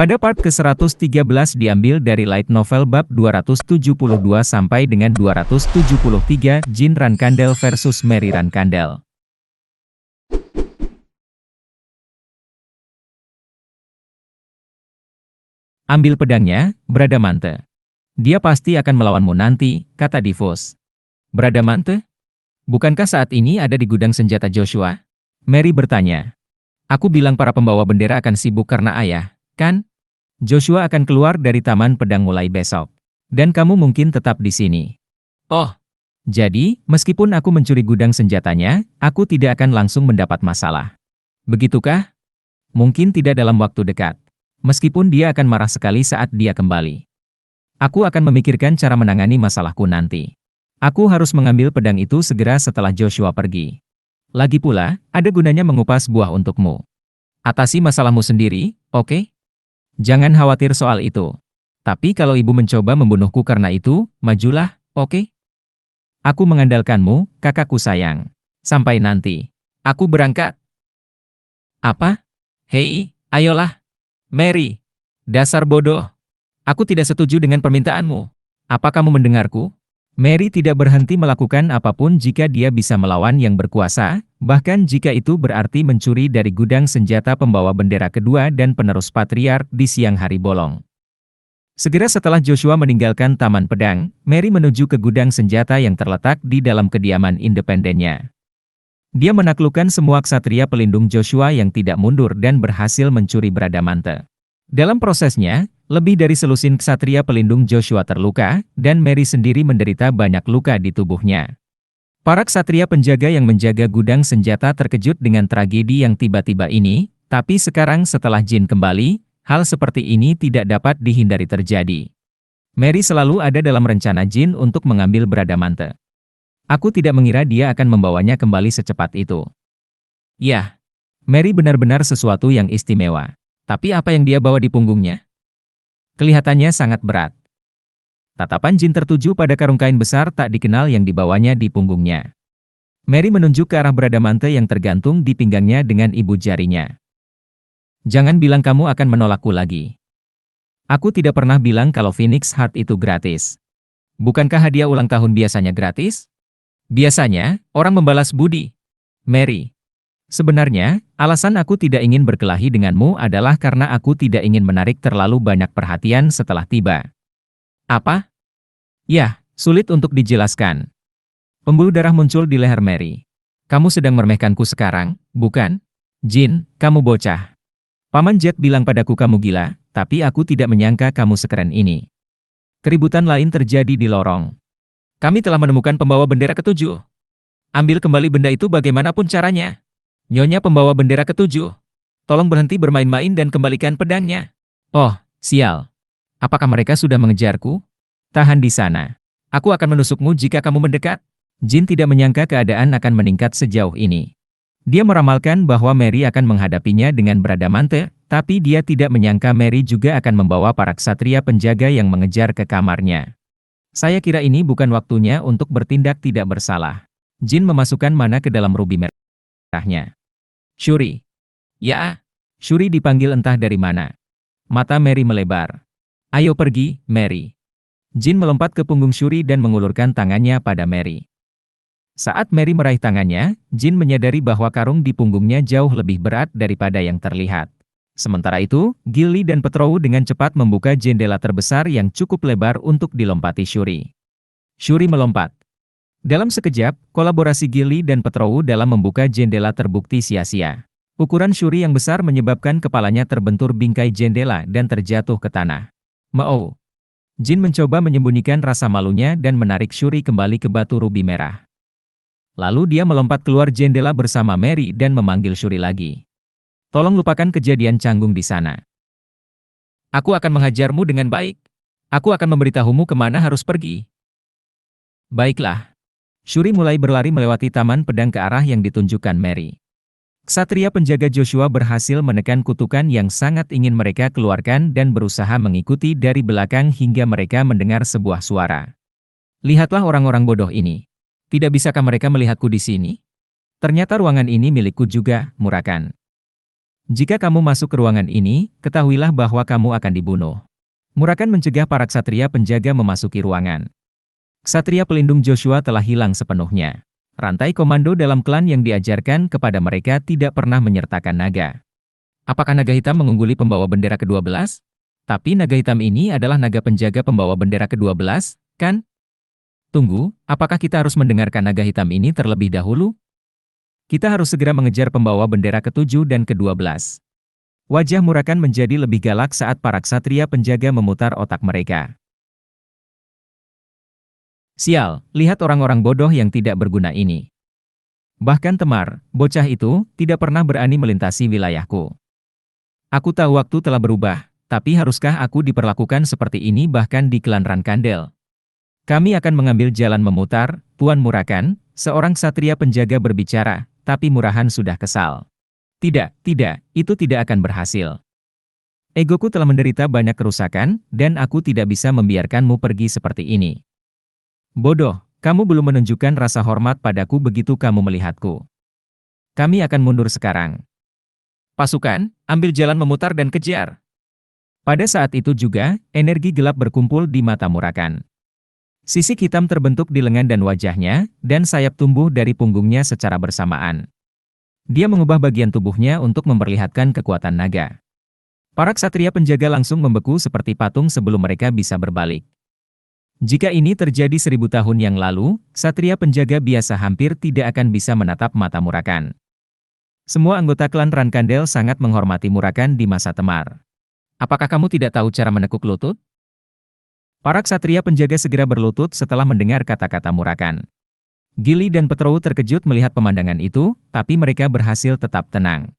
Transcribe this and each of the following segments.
Pada part ke-113 diambil dari light novel bab 272 sampai dengan 273 Jin Rankandel versus Mary Rankandel. Ambil pedangnya, Bradamante. Dia pasti akan melawanmu nanti, kata Divos. Bradamante? Bukankah saat ini ada di gudang senjata Joshua? Mary bertanya. Aku bilang para pembawa bendera akan sibuk karena ayah, kan? Joshua akan keluar dari taman pedang mulai besok. Dan kamu mungkin tetap di sini. Oh, jadi, meskipun aku mencuri gudang senjatanya, aku tidak akan langsung mendapat masalah. Begitukah? Mungkin tidak dalam waktu dekat. Meskipun dia akan marah sekali saat dia kembali. Aku akan memikirkan cara menangani masalahku nanti. Aku harus mengambil pedang itu segera setelah Joshua pergi. Lagi pula, ada gunanya mengupas buah untukmu. Atasi masalahmu sendiri, oke? Jangan khawatir soal itu. Tapi kalau ibu mencoba membunuhku karena itu, majulah, oke? Aku mengandalkanmu, kakakku sayang. Sampai nanti. Aku berangkat. Apa? Hei, ayolah. Mary. Dasar bodoh. Aku tidak setuju dengan permintaanmu. Apa kamu mendengarku? Mary tidak berhenti melakukan apapun jika dia bisa melawan yang berkuasa, bahkan jika itu berarti mencuri dari gudang senjata pembawa bendera kedua dan penerus patriark di siang hari bolong. Segera setelah Joshua meninggalkan taman pedang, Mary menuju ke gudang senjata yang terletak di dalam kediaman independennya. Dia menaklukkan semua ksatria pelindung Joshua yang tidak mundur dan berhasil mencuri Bradamante. Dalam prosesnya, lebih dari selusin ksatria pelindung Joshua terluka, dan Mary sendiri menderita banyak luka di tubuhnya. Para ksatria penjaga yang menjaga gudang senjata terkejut dengan tragedi yang tiba-tiba ini, tapi sekarang setelah Jin kembali, hal seperti ini tidak dapat dihindari terjadi. Mary selalu ada dalam rencana Jin untuk mengambil Bradamante. Aku tidak mengira dia akan membawanya kembali secepat itu. Yah, Mary benar-benar sesuatu yang istimewa. Tapi apa yang dia bawa di punggungnya? Kelihatannya sangat berat. Tatapan Jin tertuju pada karung kain besar tak dikenal yang dibawanya di punggungnya. Mary menunjuk ke arah Bradamante yang tergantung di pinggangnya dengan ibu jarinya. Jangan bilang kamu akan menolakku lagi. Aku tidak pernah bilang kalau Phoenix Heart itu gratis. Bukankah hadiah ulang tahun biasanya gratis? Biasanya, orang membalas budi. Mary. Sebenarnya, alasan aku tidak ingin berkelahi denganmu adalah karena aku tidak ingin menarik terlalu banyak perhatian setelah tiba. Apa? Yah, sulit untuk dijelaskan. Pembuluh darah muncul di leher Mary. Kamu sedang meremehkanku sekarang, bukan? Jin, kamu bocah. Paman Jet bilang padaku kamu gila, tapi aku tidak menyangka kamu sekeren ini. Keributan lain terjadi di lorong. Kami telah menemukan pembawa bendera ketujuh. Ambil kembali benda itu bagaimanapun caranya. Nyonya pembawa bendera ketujuh. Tolong berhenti bermain-main dan kembalikan pedangnya. Oh, sial. Apakah mereka sudah mengejarku? Tahan di sana. Aku akan menusukmu jika kamu mendekat. Jin tidak menyangka keadaan akan meningkat sejauh ini. Dia meramalkan bahwa Mary akan menghadapinya dengan Bradamante, tapi dia tidak menyangka Mary juga akan membawa para ksatria penjaga yang mengejar ke kamarnya. Saya kira ini bukan waktunya untuk bertindak tidak bersalah. Jin memasukkan mana ke dalam rubi merahnya. Shuri. Ya, Shuri dipanggil entah dari mana. Mata Mary melebar. Ayo pergi, Mary. Jin melompat ke punggung Shuri dan mengulurkan tangannya pada Mary. Saat Mary meraih tangannya, Jin menyadari bahwa karung di punggungnya jauh lebih berat daripada yang terlihat. Sementara itu, Gilly dan Petrou dengan cepat membuka jendela terbesar yang cukup lebar untuk dilompati Shuri. Shuri melompat. Dalam sekejap, kolaborasi Gilly dan Petrou dalam membuka jendela terbukti sia-sia. Ukuran Shuri yang besar menyebabkan kepalanya terbentur bingkai jendela dan terjatuh ke tanah. Mau. Jin mencoba menyembunyikan rasa malunya dan menarik Shuri kembali ke batu rubi merah. Lalu dia melompat keluar jendela bersama Mary dan memanggil Shuri lagi. Tolong lupakan kejadian canggung di sana. Aku akan menghajarmu dengan baik. Aku akan memberitahumu kemana harus pergi. Baiklah. Shuri mulai berlari melewati taman pedang ke arah yang ditunjukkan Mary. Ksatria penjaga Joshua berhasil menekan kutukan yang sangat ingin mereka keluarkan dan berusaha mengikuti dari belakang hingga mereka mendengar sebuah suara. Lihatlah orang-orang bodoh ini. Tidak bisakah mereka melihatku di sini? Ternyata ruangan ini milikku juga, Murakan. Jika kamu masuk ke ruangan ini, ketahuilah bahwa kamu akan dibunuh. Murakan mencegah para ksatria penjaga memasuki ruangan. Ksatria pelindung Joshua telah hilang sepenuhnya. Rantai komando dalam klan yang diajarkan kepada mereka tidak pernah menyertakan naga. Apakah naga hitam mengungguli pembawa bendera ke-12? Tapi naga hitam ini adalah naga penjaga pembawa bendera ke-12, kan? Tunggu, apakah kita harus mendengarkan naga hitam ini terlebih dahulu? Kita harus segera mengejar pembawa bendera ke-7 dan ke-12. Wajah Murakan menjadi lebih galak saat para ksatria penjaga memutar otak mereka. Sial, lihat orang-orang bodoh yang tidak berguna ini. Bahkan Temar, bocah itu, tidak pernah berani melintasi wilayahku. Aku tahu waktu telah berubah, tapi haruskah aku diperlakukan seperti ini bahkan di klan Rankandel? Kami akan mengambil jalan memutar, Tuan Murakan, seorang ksatria penjaga berbicara, tapi Murahan sudah kesal. Tidak, itu tidak akan berhasil. Egoku telah menderita banyak kerusakan, dan aku tidak bisa membiarkanmu pergi seperti ini. Bodoh, kamu belum menunjukkan rasa hormat padaku begitu kamu melihatku. Kami akan mundur sekarang. Pasukan, ambil jalan memutar dan kejar. Pada saat itu juga, energi gelap berkumpul di mata Murakan. Sisik hitam terbentuk di lengan dan wajahnya, dan sayap tumbuh dari punggungnya secara bersamaan. Dia mengubah bagian tubuhnya untuk memperlihatkan kekuatan naga. Para ksatria penjaga langsung membeku seperti patung sebelum mereka bisa berbalik. Jika ini terjadi 1000 tahun yang lalu, ksatria penjaga biasa hampir tidak akan bisa menatap mata Murakan. Semua anggota klan Rankandel sangat menghormati Murakan di masa Temar. Apakah kamu tidak tahu cara menekuk lutut? Para ksatria penjaga segera berlutut setelah mendengar kata-kata Murakan. Gili dan Petrou terkejut melihat pemandangan itu, tapi mereka berhasil tetap tenang.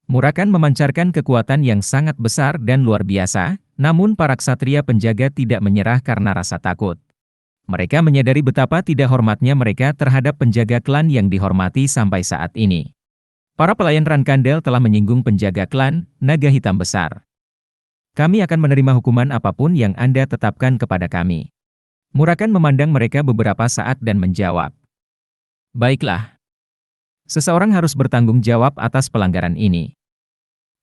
Murakan memancarkan kekuatan yang sangat besar dan luar biasa, namun para ksatria penjaga tidak menyerah karena rasa takut. Mereka menyadari betapa tidak hormatnya mereka terhadap penjaga klan yang dihormati sampai saat ini. Para pelayan Rankandel telah menyinggung penjaga klan, naga hitam besar. Kami akan menerima hukuman apapun yang Anda tetapkan kepada kami. Murakan memandang mereka beberapa saat dan menjawab. Baiklah. Seseorang harus bertanggung jawab atas pelanggaran ini.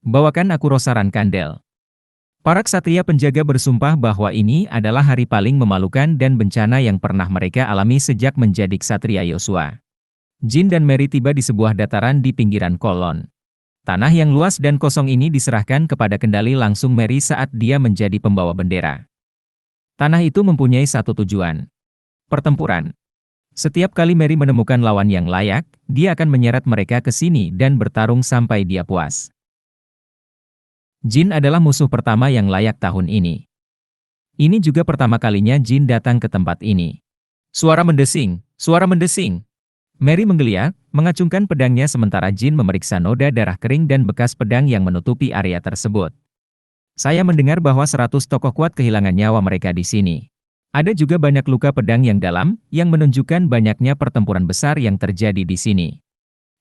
Bawakan aku Rosa Rankandel. Para ksatria penjaga bersumpah bahwa ini adalah hari paling memalukan dan bencana yang pernah mereka alami sejak menjadi ksatria Yosua. Jin dan Mary tiba di sebuah dataran di pinggiran kolon. Tanah yang luas dan kosong ini diserahkan kepada kendali langsung Mary saat dia menjadi pembawa bendera. Tanah itu mempunyai satu tujuan. Pertempuran. Setiap kali Mary menemukan lawan yang layak, dia akan menyeret mereka ke sini dan bertarung sampai dia puas. Jin adalah musuh pertama yang layak tahun ini. Ini juga pertama kalinya Jin datang ke tempat ini. Suara mendesing, suara mendesing. Mary menggeliat, mengacungkan pedangnya sementara Jin memeriksa noda darah kering dan bekas pedang yang menutupi area tersebut. Saya mendengar bahwa 100 tokoh kuat kehilangan nyawa mereka di sini. Ada juga banyak luka pedang yang dalam, yang menunjukkan banyaknya pertempuran besar yang terjadi di sini.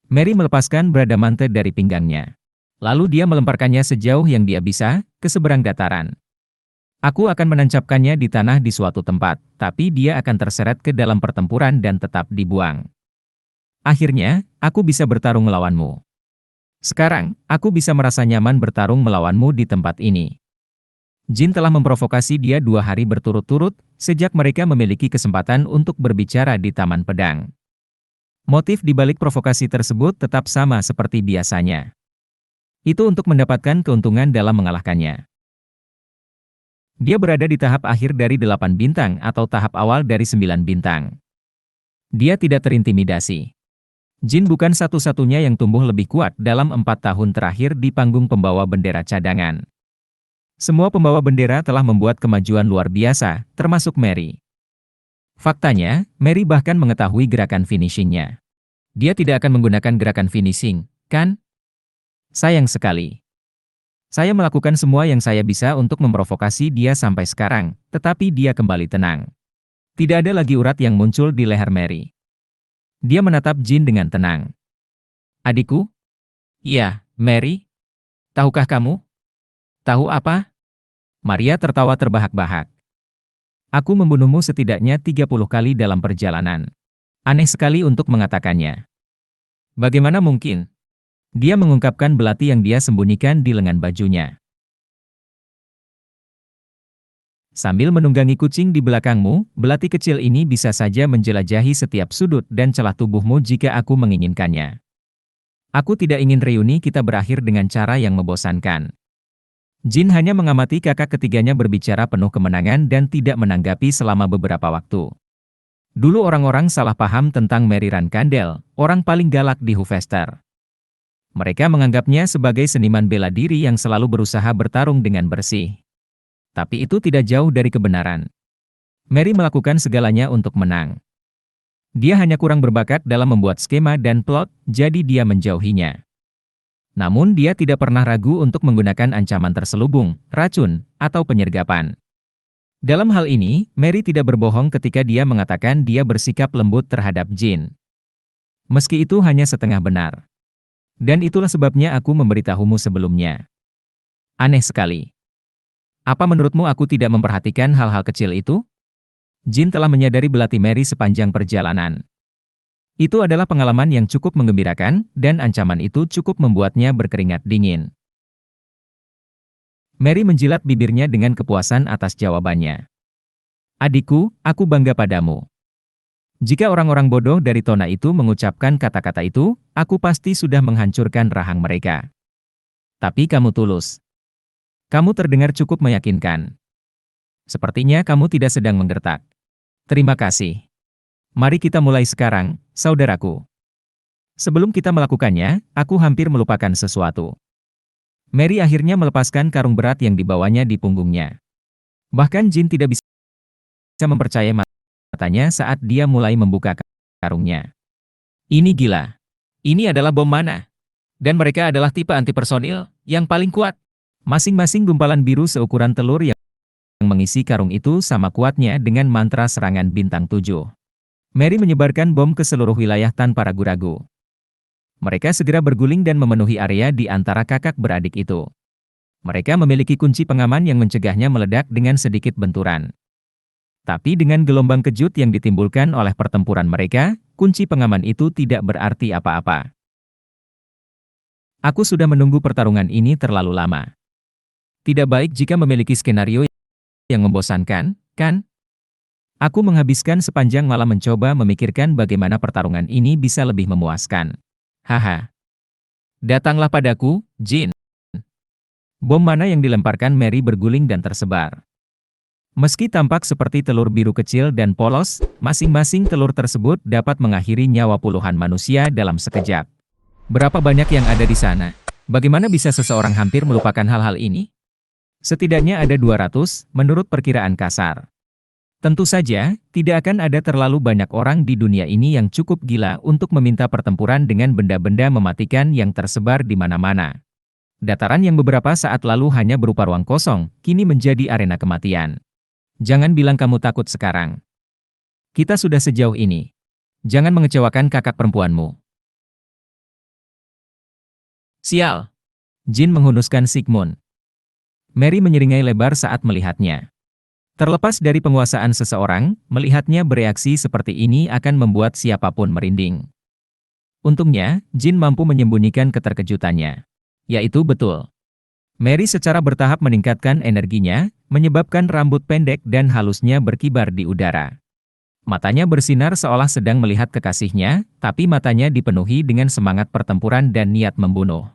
Mary melepaskan Bradamante dari pinggangnya. Lalu dia melemparkannya sejauh yang dia bisa, ke seberang dataran. Aku akan menancapkannya di tanah di suatu tempat, tapi dia akan terseret ke dalam pertempuran dan tetap dibuang. Akhirnya, aku bisa bertarung melawanmu. Sekarang, aku bisa merasa nyaman bertarung melawanmu di tempat ini. Jin telah memprovokasi dia 2 hari berturut-turut, sejak mereka memiliki kesempatan untuk berbicara di Taman Pedang. Motif di balik provokasi tersebut tetap sama seperti biasanya. Itu untuk mendapatkan keuntungan dalam mengalahkannya. Dia berada di tahap akhir dari 8 bintang atau tahap awal dari 9 bintang. Dia tidak terintimidasi. Jin bukan satu-satunya yang tumbuh lebih kuat dalam 4 tahun terakhir di panggung pembawa bendera cadangan. Semua pembawa bendera telah membuat kemajuan luar biasa, termasuk Mary. Faktanya, Mary bahkan mengetahui gerakan finishingnya. Dia tidak akan menggunakan gerakan finishing, kan? Sayang sekali. Saya melakukan semua yang saya bisa untuk memprovokasi dia sampai sekarang, tetapi dia kembali tenang. Tidak ada lagi urat yang muncul di leher Mary. Dia menatap Jin dengan tenang. Adikku? Iya, Mary? Tahukah kamu? Tahu apa? Maria tertawa terbahak-bahak. Aku membunuhmu setidaknya 30 kali dalam perjalanan. Aneh sekali untuk mengatakannya. Bagaimana mungkin? Dia mengungkapkan belati yang dia sembunyikan di lengan bajunya. Sambil menunggangi kucing di belakangmu, belati kecil ini bisa saja menjelajahi setiap sudut dan celah tubuhmu jika aku menginginkannya. Aku tidak ingin reuni kita berakhir dengan cara yang membosankan. Jin hanya mengamati kakak ketiganya berbicara penuh kemenangan dan tidak menanggapi selama beberapa waktu. Dulu orang-orang salah paham tentang Mary Rankandel, orang paling galak di Hufester. Mereka menganggapnya sebagai seniman bela diri yang selalu berusaha bertarung dengan bersih. Tapi itu tidak jauh dari kebenaran. Mary melakukan segalanya untuk menang. Dia hanya kurang berbakat dalam membuat skema dan plot, jadi dia menjauhinya. Namun dia tidak pernah ragu untuk menggunakan ancaman terselubung, racun, atau penyergapan. Dalam hal ini, Mary tidak berbohong ketika dia mengatakan dia bersikap lembut terhadap Jin. Meski itu hanya setengah benar. Dan itulah sebabnya aku memberitahumu sebelumnya. Aneh sekali. Apa menurutmu aku tidak memperhatikan hal-hal kecil itu? Jin telah menyadari belati Mary sepanjang perjalanan. Itu adalah pengalaman yang cukup menggembirakan, dan ancaman itu cukup membuatnya berkeringat dingin. Mary menjilat bibirnya dengan kepuasan atas jawabannya. Adikku, aku bangga padamu. Jika orang-orang bodoh dari Tona itu mengucapkan kata-kata itu, aku pasti sudah menghancurkan rahang mereka. Tapi kamu tulus. Kamu terdengar cukup meyakinkan. Sepertinya kamu tidak sedang menggertak. Terima kasih. Mari kita mulai sekarang, saudaraku. Sebelum kita melakukannya, aku hampir melupakan sesuatu. Mary akhirnya melepaskan karung berat yang dibawanya di punggungnya. Bahkan Jin tidak bisa mempercayai matanya saat dia mulai membuka karungnya. Ini gila. Ini adalah bom mana? Dan mereka adalah tipe antipersonil yang paling kuat. Masing-masing gumpalan biru seukuran telur yang mengisi karung itu sama kuatnya dengan mantra serangan bintang 7. Mary menyebarkan bom ke seluruh wilayah tanpa ragu-ragu. Mereka segera berguling dan memenuhi area di antara kakak beradik itu. Mereka memiliki kunci pengaman yang mencegahnya meledak dengan sedikit benturan. Tapi dengan gelombang kejut yang ditimbulkan oleh pertempuran mereka, kunci pengaman itu tidak berarti apa-apa. Aku sudah menunggu pertarungan ini terlalu lama. Tidak baik jika memiliki skenario yang membosankan, kan? Aku menghabiskan sepanjang malam mencoba memikirkan bagaimana pertarungan ini bisa lebih memuaskan. Haha. Datanglah padaku, Jin. Bom mana yang dilemparkan Mary berguling dan tersebar. Meski tampak seperti telur biru kecil dan polos, masing-masing telur tersebut dapat mengakhiri nyawa puluhan manusia dalam sekejap. Berapa banyak yang ada di sana? Bagaimana bisa seseorang hampir melupakan hal-hal ini? Setidaknya ada 200, menurut perkiraan kasar. Tentu saja, tidak akan ada terlalu banyak orang di dunia ini yang cukup gila untuk meminta pertempuran dengan benda-benda mematikan yang tersebar di mana-mana. Dataran yang beberapa saat lalu hanya berupa ruang kosong, kini menjadi arena kematian. Jangan bilang kamu takut sekarang. Kita sudah sejauh ini. Jangan mengecewakan kakak perempuanmu. Sial! Jin menghunuskan Sigmund. Mary menyeringai lebar saat melihatnya. Terlepas dari penguasaan seseorang, melihatnya bereaksi seperti ini akan membuat siapapun merinding. Untungnya, Jin mampu menyembunyikan keterkejutannya. Yaitu betul. Mary secara bertahap meningkatkan energinya, menyebabkan rambut pendek dan halusnya berkibar di udara. Matanya bersinar seolah sedang melihat kekasihnya, tapi matanya dipenuhi dengan semangat pertempuran dan niat membunuh.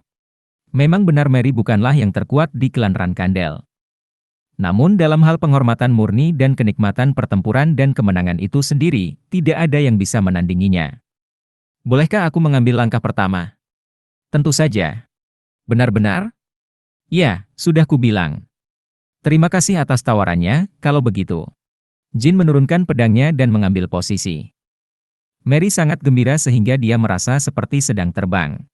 Memang benar Mary bukanlah yang terkuat di klan Rankandel. Namun dalam hal penghormatan murni dan kenikmatan pertempuran dan kemenangan itu sendiri, tidak ada yang bisa menandinginya. Bolehkah aku mengambil langkah pertama? Tentu saja. Benar-benar? Ya, sudah kubilang. Terima kasih atas tawarannya, kalau begitu. Jin menurunkan pedangnya dan mengambil posisi. Mary sangat gembira sehingga dia merasa seperti sedang terbang.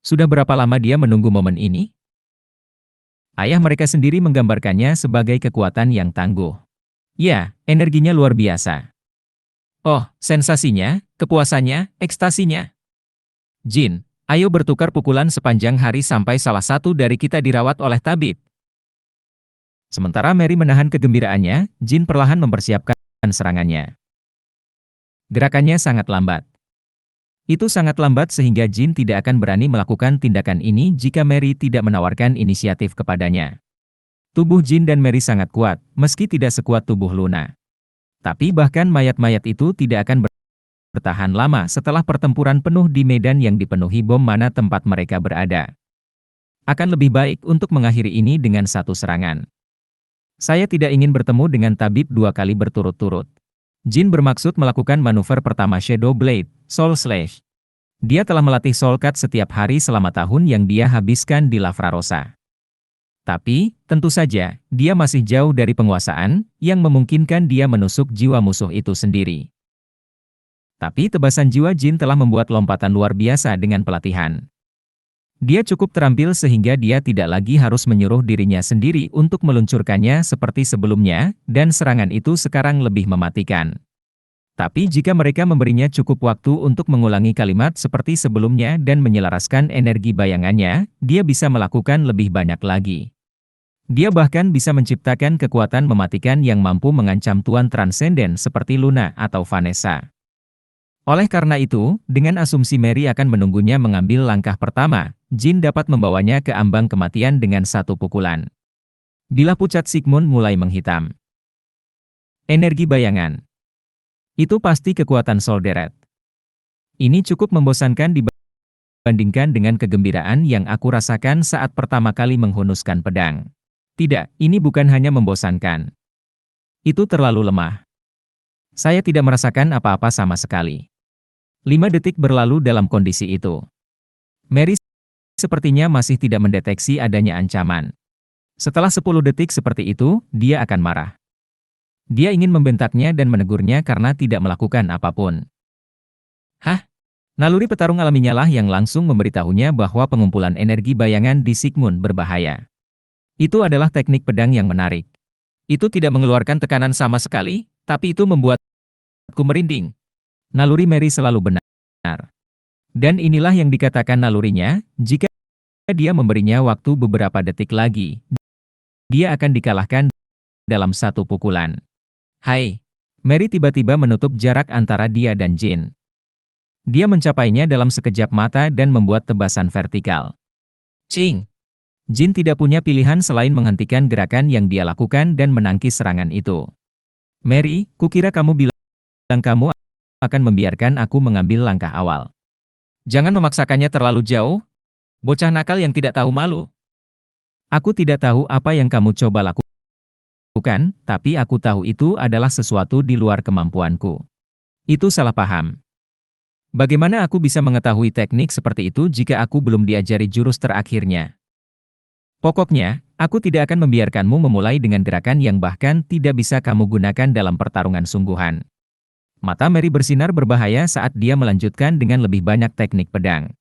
Sudah berapa lama dia menunggu momen ini? Ayah mereka sendiri menggambarkannya sebagai kekuatan yang tangguh. Ya, energinya luar biasa. Oh, sensasinya, kepuasannya, ekstasinya. Jin, ayo bertukar pukulan sepanjang hari sampai salah satu dari kita dirawat oleh tabib. Sementara Mary menahan kegembiraannya, Jin perlahan mempersiapkan serangannya. Gerakannya sangat lambat. Itu sangat lambat sehingga Jin tidak akan berani melakukan tindakan ini jika Mary tidak menawarkan inisiatif kepadanya. Tubuh Jin dan Mary sangat kuat, meski tidak sekuat tubuh Luna. Tapi bahkan mayat-mayat itu tidak akan bertahan lama setelah pertempuran penuh di medan yang dipenuhi bom mana tempat mereka berada. Akan lebih baik untuk mengakhiri ini dengan satu serangan. Saya tidak ingin bertemu dengan tabib 2 kali berturut-turut. Jin bermaksud melakukan manuver pertama Shadow Blade, Soul Slash. Dia telah melatih Soul Cut setiap hari selama tahun yang dia habiskan di Lavrarosa. Tapi, tentu saja, dia masih jauh dari penguasaan, yang memungkinkan dia menusuk jiwa musuh itu sendiri. Tapi tebasan jiwa Jin telah membuat lompatan luar biasa dengan pelatihan. Dia cukup terampil sehingga dia tidak lagi harus menyuruh dirinya sendiri untuk meluncurkannya seperti sebelumnya, dan serangan itu sekarang lebih mematikan. Tapi jika mereka memberinya cukup waktu untuk mengulangi kalimat seperti sebelumnya dan menyelaraskan energi bayangannya, dia bisa melakukan lebih banyak lagi. Dia bahkan bisa menciptakan kekuatan mematikan yang mampu mengancam Tuan Transenden seperti Luna atau Vanessa. Oleh karena itu, dengan asumsi Mary akan menunggunya mengambil langkah pertama, Jin dapat membawanya ke ambang kematian dengan satu pukulan. Bila pucat Sigmund mulai menghitam. Energi bayangan. Itu pasti kekuatan Solderet. Ini cukup membosankan dibandingkan dengan kegembiraan yang aku rasakan saat pertama kali menghunuskan pedang. Tidak, ini bukan hanya membosankan. Itu terlalu lemah. Saya tidak merasakan apa-apa sama sekali. 5 detik berlalu dalam kondisi itu. Mary sepertinya masih tidak mendeteksi adanya ancaman. Setelah 10 detik seperti itu, dia akan marah. Dia ingin membentaknya dan menegurnya karena tidak melakukan apapun. Hah? Naluri petarung alaminya lah yang langsung memberitahunya bahwa pengumpulan energi bayangan di Sigmund berbahaya. Itu adalah teknik pedang yang menarik. Itu tidak mengeluarkan tekanan sama sekali, tapi itu membuatku merinding. Naluri Mary selalu benar. Dan inilah yang dikatakan nalurinya, jika dia memberinya waktu beberapa detik lagi, dia akan dikalahkan dalam satu pukulan. Hai! Mary tiba-tiba menutup jarak antara dia dan Jin. Dia mencapainya dalam sekejap mata dan membuat tebasan vertikal. Cing! Jin tidak punya pilihan selain menghentikan gerakan yang dia lakukan dan menangkis serangan itu. Mary, kukira kamu bilang kamu akan membiarkan aku mengambil langkah awal. Jangan memaksakannya terlalu jauh, bocah nakal yang tidak tahu malu. Aku tidak tahu apa yang kamu coba lakukan, tapi aku tahu itu adalah sesuatu di luar kemampuanku. Itu salah paham. Bagaimana aku bisa mengetahui teknik seperti itu jika aku belum diajari jurus terakhirnya? Pokoknya, aku tidak akan membiarkanmu memulai dengan gerakan yang bahkan tidak bisa kamu gunakan dalam pertarungan sungguhan. Mata Mary bersinar berbahaya saat dia melanjutkan dengan lebih banyak teknik pedang.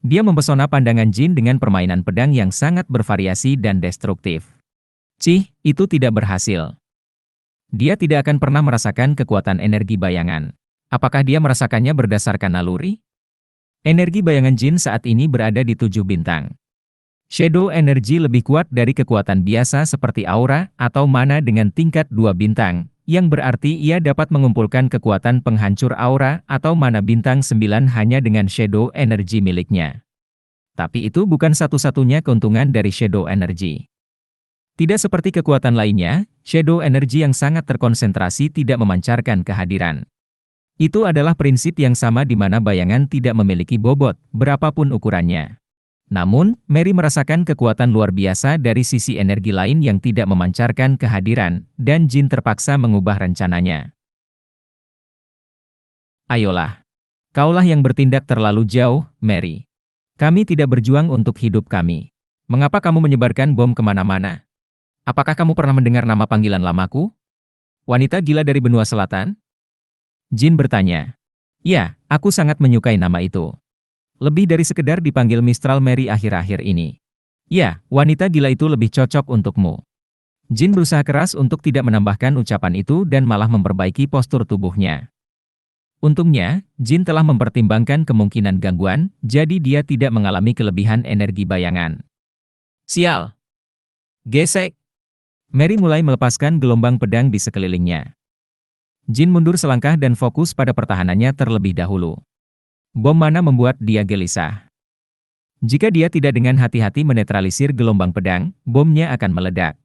Dia mempesona pandangan Jin dengan permainan pedang yang sangat bervariasi dan destruktif. Cih, itu tidak berhasil. Dia tidak akan pernah merasakan kekuatan energi bayangan. Apakah dia merasakannya berdasarkan naluri? Energi bayangan Jin saat ini berada di 7 bintang. Shadow Energy lebih kuat dari kekuatan biasa seperti aura atau mana dengan tingkat 2 bintang, yang berarti ia dapat mengumpulkan kekuatan penghancur aura atau mana bintang 9 hanya dengan Shadow Energy miliknya. Tapi itu bukan satu-satunya keuntungan dari Shadow Energy. Tidak seperti kekuatan lainnya, Shadow Energy yang sangat terkonsentrasi tidak memancarkan kehadiran. Itu adalah prinsip yang sama di mana bayangan tidak memiliki bobot, berapapun ukurannya. Namun, Mary merasakan kekuatan luar biasa dari sisi energi lain yang tidak memancarkan kehadiran, dan Jin terpaksa mengubah rencananya. Ayolah. Kaulah yang bertindak terlalu jauh, Mary. Kami tidak berjuang untuk hidup kami. Mengapa kamu menyebarkan bom kemana-mana? Apakah kamu pernah mendengar nama panggilan lamaku? Wanita gila dari benua selatan? Jin bertanya. Ya, aku sangat menyukai nama itu. Lebih dari sekedar dipanggil Mistral Mary akhir-akhir ini. Ya, wanita gila itu lebih cocok untukmu. Jin berusaha keras untuk tidak menambahkan ucapan itu dan malah memperbaiki postur tubuhnya. Untungnya, Jin telah mempertimbangkan kemungkinan gangguan, jadi dia tidak mengalami kelebihan energi bayangan. Sial! Gesek! Mary mulai melepaskan gelombang pedang di sekelilingnya. Jin mundur selangkah dan fokus pada pertahanannya terlebih dahulu. Bom mana membuat dia gelisah. Jika dia tidak dengan hati-hati menetralisir gelombang pedang, bomnya akan meledak.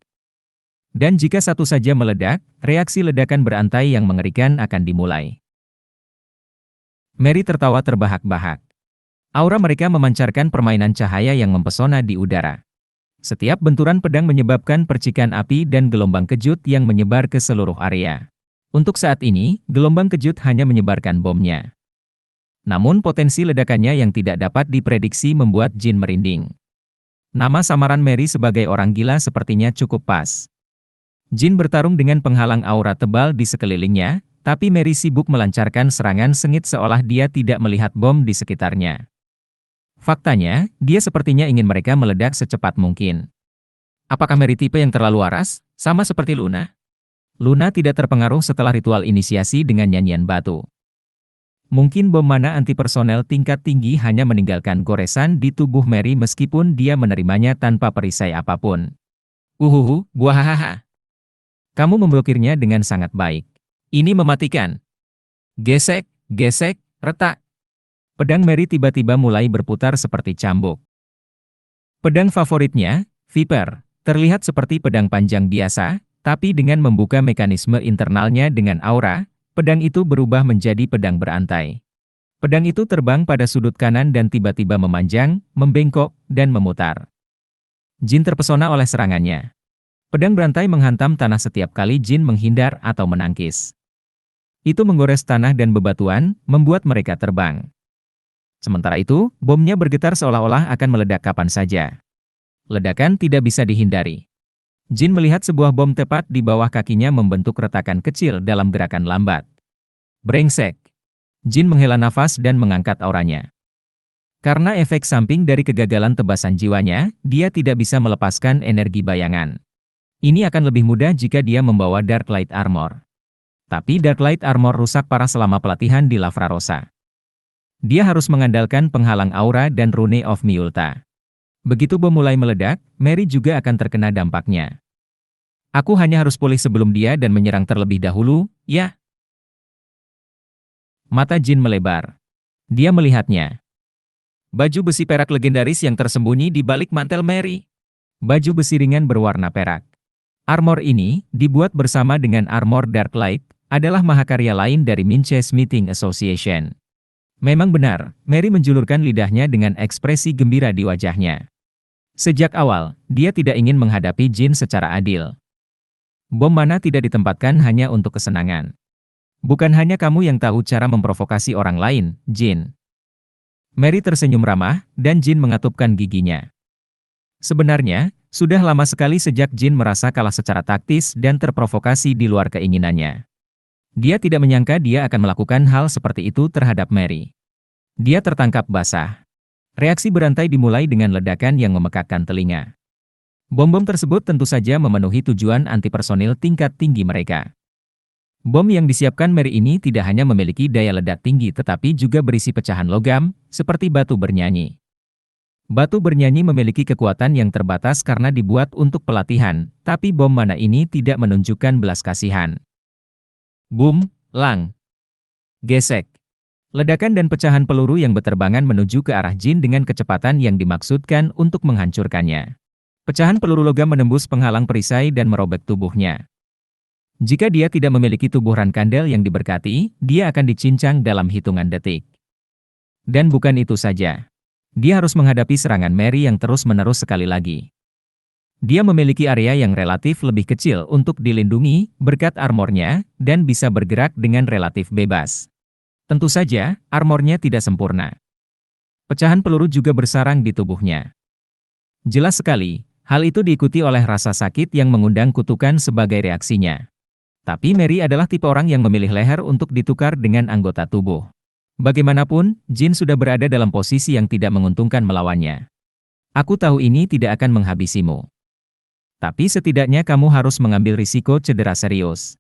Dan jika satu saja meledak, reaksi ledakan berantai yang mengerikan akan dimulai. Mary tertawa terbahak-bahak. Aura mereka memancarkan permainan cahaya yang mempesona di udara. Setiap benturan pedang menyebabkan percikan api dan gelombang kejut yang menyebar ke seluruh area. Untuk saat ini, gelombang kejut hanya menyebarkan bomnya. Namun potensi ledakannya yang tidak dapat diprediksi membuat Jin merinding. Nama samaran Mary sebagai orang gila sepertinya cukup pas. Jin bertarung dengan penghalang aura tebal di sekelilingnya, tapi Mary sibuk melancarkan serangan sengit seolah dia tidak melihat bom di sekitarnya. Faktanya, dia sepertinya ingin mereka meledak secepat mungkin. Apakah Mary tipe yang terlalu waras, sama seperti Luna? Luna tidak terpengaruh setelah ritual inisiasi dengan nyanyian batu. Mungkin bom mana antipersonel tingkat tinggi hanya meninggalkan goresan di tubuh Mary meskipun dia menerimanya tanpa perisai apapun. Buahaha. Kamu memblokirnya dengan sangat baik. Ini mematikan. Gesek, gesek, retak. Pedang Mary tiba-tiba mulai berputar seperti cambuk. Pedang favoritnya, Viper, terlihat seperti pedang panjang biasa, tapi dengan membuka mekanisme internalnya dengan aura, pedang itu berubah menjadi pedang berantai. Pedang itu terbang pada sudut kanan dan tiba-tiba memanjang, membengkok, dan memutar. Jin terpesona oleh serangannya. Pedang berantai menghantam tanah setiap kali Jin menghindar atau menangkis. Itu menggores tanah dan bebatuan, membuat mereka terbang. Sementara itu, bomnya bergetar seolah-olah akan meledak kapan saja. Ledakan tidak bisa dihindari. Jin melihat sebuah bom tepat di bawah kakinya membentuk retakan kecil dalam gerakan lambat. Brengsek. Jin menghela nafas dan mengangkat auranya. Karena efek samping dari kegagalan tebasan jiwanya, dia tidak bisa melepaskan energi bayangan. Ini akan lebih mudah jika dia membawa Dark Light Armor. Tapi Dark Light Armor rusak parah selama pelatihan di Lavrarosa. Dia harus mengandalkan penghalang aura dan Rune of Miulta. Begitu bom mulai meledak, Mary juga akan terkena dampaknya. Aku hanya harus pulih sebelum dia dan menyerang terlebih dahulu, ya? Mata Jin melebar. Dia melihatnya. Baju besi perak legendaris yang tersembunyi di balik mantel Mary. Baju besi ringan berwarna perak. Armor ini, dibuat bersama dengan armor Dark Light, adalah mahakarya lain dari Minche Smithing Association. Memang benar, Mary menjulurkan lidahnya dengan ekspresi gembira di wajahnya. Sejak awal, dia tidak ingin menghadapi Jin secara adil. Bom mana tidak ditempatkan hanya untuk kesenangan. Bukan hanya kamu yang tahu cara memprovokasi orang lain, Jin. Mary tersenyum ramah, dan Jin mengatupkan giginya. Sebenarnya, sudah lama sekali sejak Jin merasa kalah secara taktis dan terprovokasi di luar keinginannya. Dia tidak menyangka dia akan melakukan hal seperti itu terhadap Mary. Dia tertangkap basah. Reaksi berantai dimulai dengan ledakan yang memekakkan telinga. Bom-bom tersebut tentu saja memenuhi tujuan antipersonil tingkat tinggi mereka. Bom yang disiapkan Mary ini tidak hanya memiliki daya ledak tinggi tetapi juga berisi pecahan logam, seperti batu bernyanyi. Batu bernyanyi memiliki kekuatan yang terbatas karena dibuat untuk pelatihan, tapi bom mana ini tidak menunjukkan belas kasihan. Boom, lang. Gesek. Ledakan dan pecahan peluru yang berterbangan menuju ke arah Jin dengan kecepatan yang dimaksudkan untuk menghancurkannya. Pecahan peluru logam menembus penghalang perisai dan merobek tubuhnya. Jika dia tidak memiliki tubuh Rankandel yang diberkati, dia akan dicincang dalam hitungan detik. Dan bukan itu saja. Dia harus menghadapi serangan Mary yang terus-menerus sekali lagi. Dia memiliki area yang relatif lebih kecil untuk dilindungi berkat armornya dan bisa bergerak dengan relatif bebas. Tentu saja, armornya tidak sempurna. Pecahan peluru juga bersarang di tubuhnya. Jelas sekali, hal itu diikuti oleh rasa sakit yang mengundang kutukan sebagai reaksinya. Tapi Mary adalah tipe orang yang memilih leher untuk ditukar dengan anggota tubuh. Bagaimanapun, Jin sudah berada dalam posisi yang tidak menguntungkan melawannya. Aku tahu ini tidak akan menghabisimu. Tapi setidaknya kamu harus mengambil risiko cedera serius.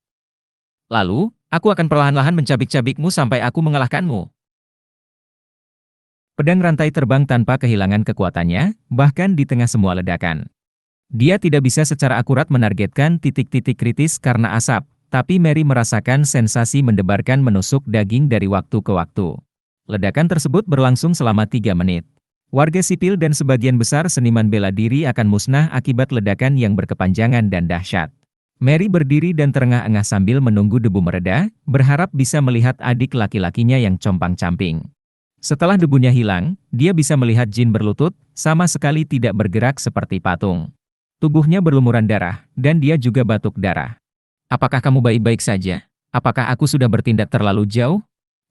Lalu, aku akan perlahan-lahan mencabik-cabikmu sampai aku mengalahkanmu. Pedang rantai terbang tanpa kehilangan kekuatannya, bahkan di tengah semua ledakan. Dia tidak bisa secara akurat menargetkan titik-titik kritis karena asap, tapi Mary merasakan sensasi mendebarkan menusuk daging dari waktu ke waktu. Ledakan tersebut berlangsung selama 3 menit. Warga sipil dan sebagian besar seniman bela diri akan musnah akibat ledakan yang berkepanjangan dan dahsyat. Mary berdiri dan terengah-engah sambil menunggu debu mereda, berharap bisa melihat adik laki-lakinya yang compang-camping. Setelah debunya hilang, dia bisa melihat Jin berlutut, sama sekali tidak bergerak seperti patung. Tubuhnya berlumuran darah, dan dia juga batuk darah. Apakah kamu baik-baik saja? Apakah aku sudah bertindak terlalu jauh?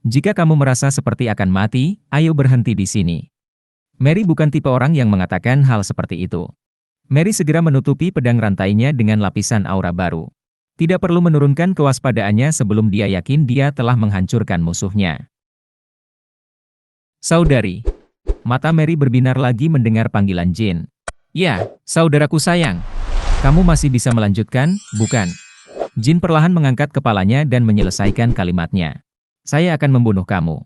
Jika kamu merasa seperti akan mati, ayo berhenti di sini. Mary bukan tipe orang yang mengatakan hal seperti itu. Mary segera menutupi pedang rantainya dengan lapisan aura baru. Tidak perlu menurunkan kewaspadaannya sebelum dia yakin dia telah menghancurkan musuhnya. Saudari. Mata Mary berbinar lagi mendengar panggilan Jin. Ya, saudaraku sayang. Kamu masih bisa melanjutkan, bukan? Jin perlahan mengangkat kepalanya dan menyelesaikan kalimatnya. Saya akan membunuh kamu.